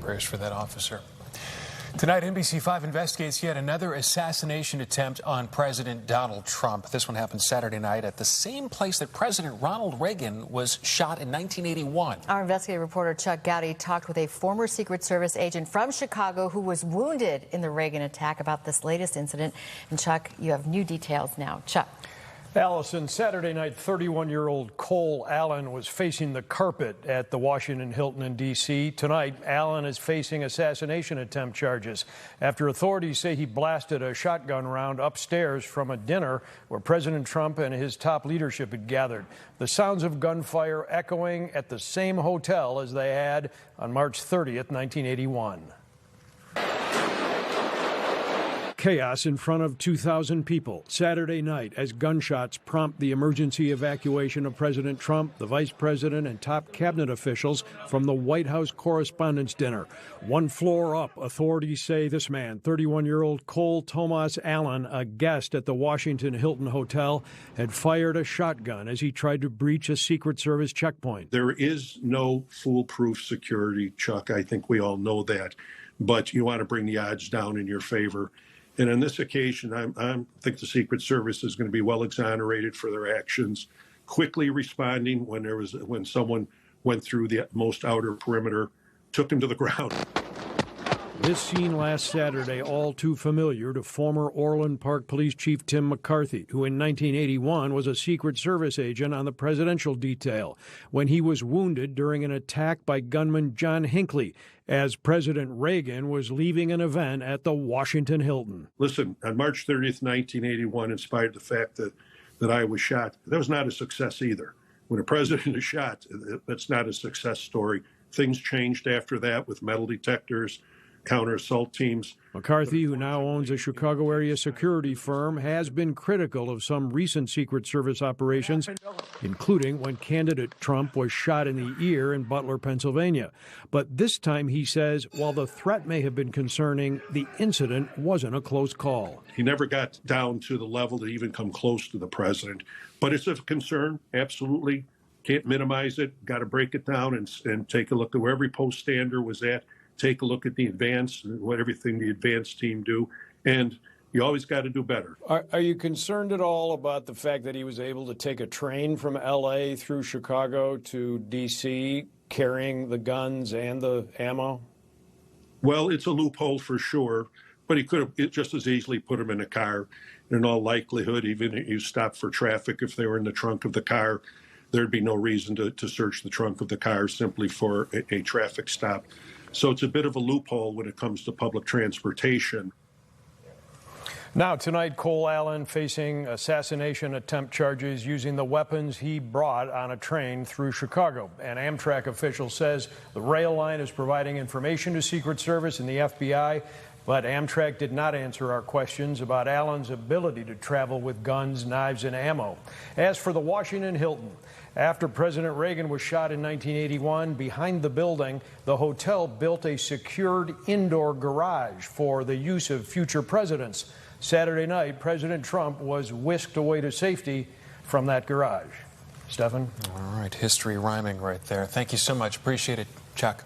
Prayers for that officer. Tonight, NBC5 investigates yet another assassination attempt on President Donald Trump. This one happened Saturday night at the same place that President Ronald Reagan was shot in 1981. Our investigative reporter Chuck Goudie talked with a former Secret Service agent from Chicago who was wounded in the Reagan attack about this latest incident. And Chuck, you have new details now. Chuck. Allison, Saturday night, 31-year-old Cole Allen was facing the carpet at the Washington Hilton in D.C. Tonight, Allen is facing assassination attempt charges after authorities say he blasted a shotgun round upstairs from a dinner where President Trump and his top leadership had gathered. The sounds of gunfire echoing at the same hotel as they had on March 30th, 1981. Chaos in front of 2,000 people Saturday night as gunshots prompt the emergency evacuation of President Trump, the vice president, and top cabinet officials from the White House Correspondents' Dinner. One floor up, authorities say this man, 31-year-old Cole Thomas Allen, a guest at the Washington Hilton Hotel, had fired a shotgun as he tried to breach a Secret Service checkpoint. There is no foolproof security, Chuck. I think we all know that. But you want to bring the odds down in your favor. And on this occasion, I think the Secret Service is going to be well exonerated for their actions, quickly responding when someone went through the most outer perimeter, took him to the ground. This scene last Saturday, all too familiar to former Orland Park Police Chief Tim McCarthy, who in 1981 was a Secret Service agent on the presidential detail, when he was wounded during an attack by gunman John Hinckley as President Reagan was leaving an event at the Washington Hilton. Listen, on March 30th, 1981, in spite of the fact that I was shot, that was not a success either. When a president is shot, that's not a success story. Things changed after that with metal detectors, counter-assault teams. McCarthy, who now owns a Chicago area security firm, has been critical of some recent Secret Service operations, including when candidate Trump was shot in the ear in Butler, Pennsylvania. But this time, he says, while the threat may have been concerning, the incident wasn't a close call. He never got down to the level to even come close to the president. But it's of concern, absolutely. Can't minimize it. Got to break it down and take a look at where every post stander was at. Take a look at the advance and what everything the advance team do. And you always got to do better. Are you concerned at all about the fact that he was able to take a train from L.A. through Chicago to D.C. carrying the guns and the ammo? Well, it's a loophole for sure, but he could have just as easily put them in a car. In all likelihood, even if you stop for traffic, if they were in the trunk of the car, there'd be no reason to search the trunk of the car simply for a traffic stop. So it's a bit of a loophole when it comes to public transportation. Now, tonight, Cole Allen facing assassination attempt charges using the weapons he brought on a train through Chicago. An Amtrak official says the rail line is providing information to Secret Service and the FBI, but Amtrak did not answer our questions about Allen's ability to travel with guns, knives, and ammo. As for the Washington Hilton, after President Reagan was shot in 1981, behind the building, the hotel built a secured indoor garage for the use of future presidents. Saturday night, President Trump was whisked away to safety from that garage. Stephen? All right, history rhyming right there. Thank you so much. Appreciate it, Chuck.